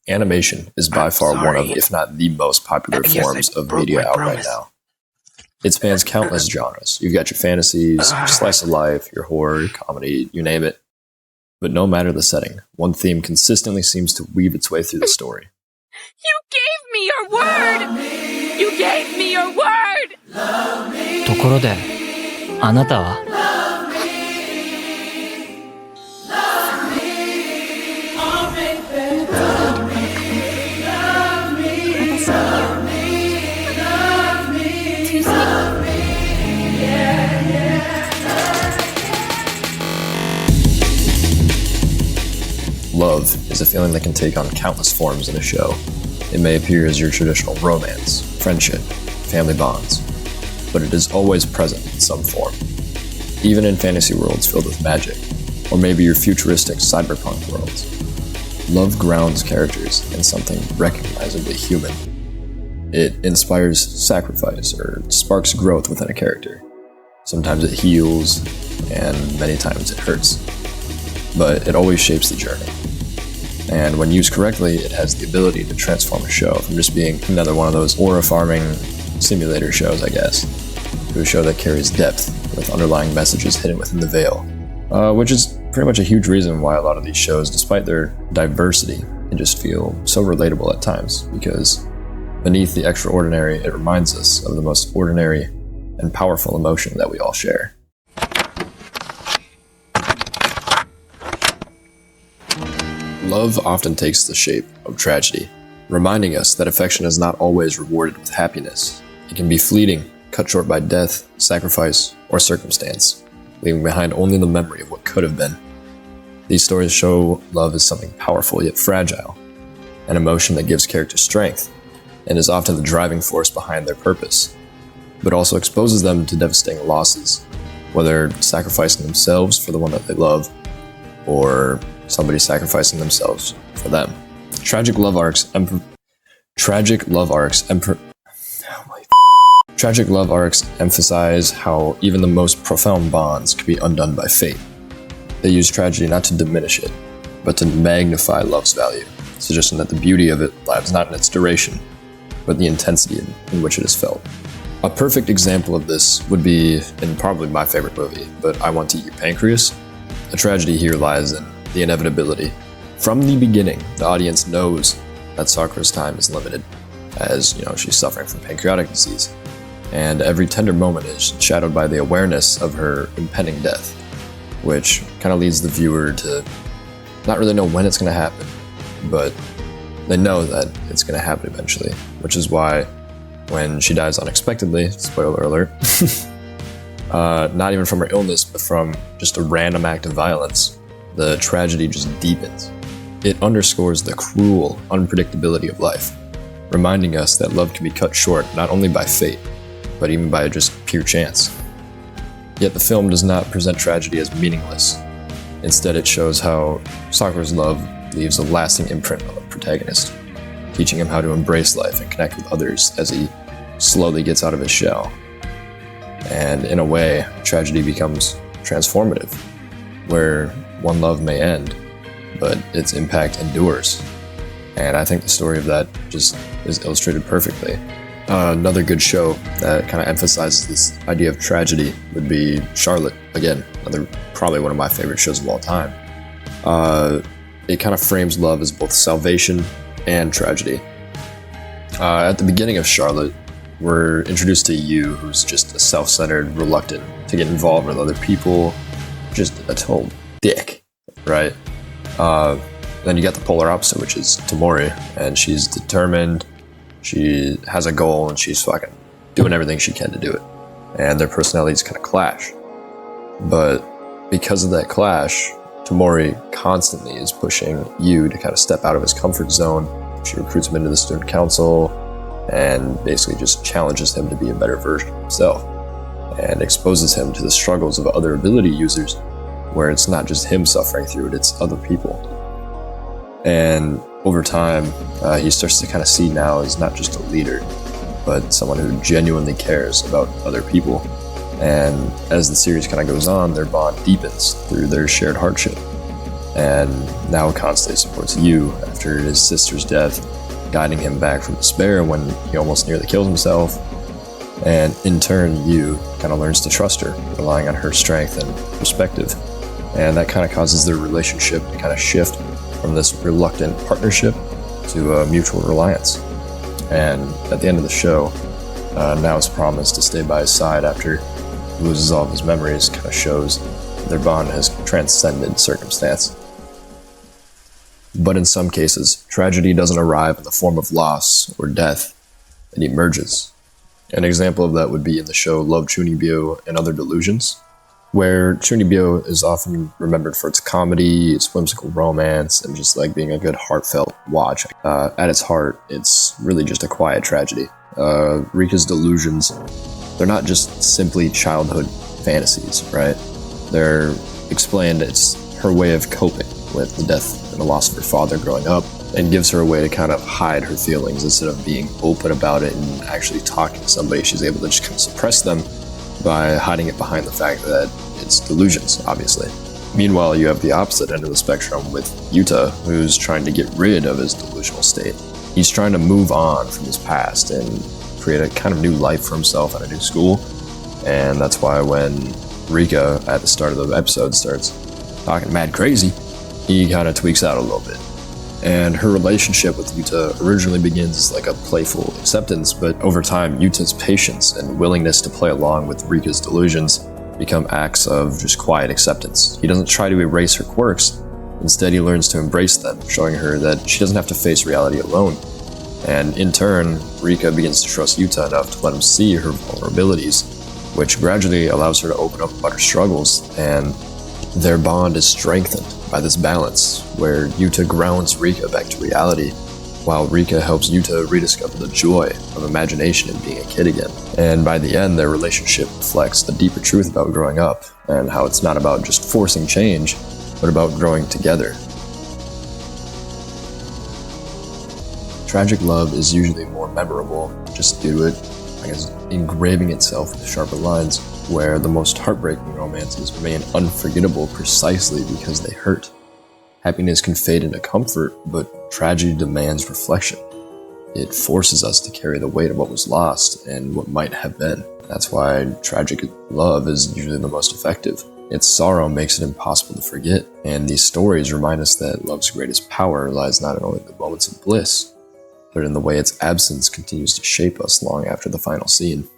Animation is by far one of, if not the most popular forms of media out right now. It spans countless genres. You've got your fantasies, your slice of life, your horror, comedy, you name it. But no matter the setting, one theme consistently seems to weave its way through the story. You gave me your word! You gave me your word! ところで、あなたはLove is a feeling that can take on countless forms in a show. It may appear as your traditional romance, friendship, family bonds, but it is always present in some form. Even in fantasy worlds filled with magic, or maybe your futuristic cyberpunk worlds, love grounds characters in something recognizably human. It inspires sacrifice or sparks growth within a character. Sometimes it heals, and many times it hurts. But it always shapes the journey. And when used correctly, it has the ability to transform a show from just being another one of those aura farming simulator shows, I guess, to a show that carries depth with underlying messages hidden within the veil. Which is pretty much a huge reason why a lot of these shows, despite their diversity, can just feel so relatable at times, because beneath the extraordinary, it reminds us of the most ordinary and powerful emotion that we all share. Love often takes the shape of tragedy, reminding us that affection is not always rewarded with happiness. It can be fleeting, cut short by death, sacrifice, or circumstance, leaving behind only the memory of what could have been. These stories show love as something powerful yet fragile, an emotion that gives characters strength, and is often the driving force behind their purpose, but also exposes them to devastating losses, whether sacrificing themselves for the one that they love, or somebody sacrificing themselves for them. Tragic love arcs emphasize how even the most profound bonds can be undone by fate. They use tragedy not to diminish it, but to magnify love's value, suggesting that the beauty of it lies not in its duration, but the intensity in which it is felt. A perfect example of this would be in probably my favorite movie, But I Want to Eat Your Pancreas. The tragedy here lies in the inevitability. From the beginning, the audience knows that Sakura's time is limited, as she's suffering from pancreatic disease, and every tender moment is shadowed by the awareness of her impending death, which kind of leads the viewer to not really know when it's going to happen, but they know that it's going to happen eventually, which is why when she dies unexpectedly, spoiler alert, not even from her illness, but from just a random act of violence, the tragedy just deepens. It underscores the cruel unpredictability of life, reminding us that love can be cut short not only by fate, but even by just pure chance. Yet the film does not present tragedy as meaningless. Instead, it shows how Sakura's love leaves a lasting imprint on the protagonist, teaching him how to embrace life and connect with others as he slowly gets out of his shell. And in a way, tragedy becomes transformative, where one love may end, but its impact endures. And I think the story of that just is illustrated perfectly. Another good show that kind of emphasizes this idea of tragedy would be Charlotte. Again, probably one of my favorite shows of all time. It kind of frames love as both salvation and tragedy. At the beginning of Charlotte, we're introduced to Yu, who's just a self-centered, reluctant to get involved with other people, just a total dick, right? Then you got the polar opposite, which is Tamori, and she's determined, she has a goal, and she's fucking doing everything she can to do it. And their personalities kind of clash. But because of that clash, Tamori constantly is pushing Yu to kind of step out of his comfort zone. She recruits him into the student council and basically just challenges him to be a better version of himself, and exposes him to the struggles of other ability users, where it's not just him suffering through it, it's other people. And over time, he starts to kind of see now as not just a leader, but someone who genuinely cares about other people. And as the series kind of goes on, their bond deepens through their shared hardship. and now constantly supports Yu after his sister's death, guiding him back from despair when he almost nearly kills himself. And in turn, Yu kind of learns to trust her, relying on her strength and perspective. And that kind of causes their relationship to kind of shift from this reluctant partnership to a mutual reliance. And at the end of the show, Nao's promise to stay by his side after he loses all of his memories kind of shows their bond has transcended circumstance. But in some cases, tragedy doesn't arrive in the form of loss or death. It emerges. An example of that would be in the show Love Chunibyo and Other Delusions, where Chunibyo is often remembered for its comedy, its whimsical romance, and just like being a good heartfelt watch. At its heart, it's really just a quiet tragedy. Rika's delusions, they're not just simply childhood fantasies, right? They're explained, it's her way of coping with the death and the loss of her father growing up, and gives her a way to kind of hide her feelings instead of being open about it and actually talking to somebody. She's able to just kind of suppress them by hiding it behind the fact that it's delusions, obviously. Meanwhile, you have the opposite end of the spectrum with Yuta, who's trying to get rid of his delusional state. He's trying to move on from his past and create a kind of new life for himself at a new school. And that's why when Rika, at the start of the episode, starts talking mad crazy, he kind of tweaks out a little bit. And her relationship with Yuta originally begins as like a playful acceptance, but over time, Yuta's patience and willingness to play along with Rika's delusions become acts of just quiet acceptance. He doesn't try to erase her quirks. Instead, he learns to embrace them, showing her that she doesn't have to face reality alone. And in turn, Rika begins to trust Yuta enough to let him see her vulnerabilities, which gradually allows her to open up about her struggles, and their bond is strengthened by this balance, where Yuta grounds Rika back to reality, while Rika helps Yuta rediscover the joy of imagination and being a kid again. And by the end, their relationship reflects the deeper truth about growing up, and how it's not about just forcing change, but about growing together. Tragic love is usually more memorable just due to it, I guess, engraving itself with sharper lines, where the most heartbreaking romances remain unforgettable precisely because they hurt. Happiness can fade into comfort, but tragedy demands reflection. It forces us to carry the weight of what was lost and what might have been. That's why tragic love is usually the most effective. Its sorrow makes it impossible to forget, and these stories remind us that love's greatest power lies not only in the moments of bliss, but in the way its absence continues to shape us long after the final scene.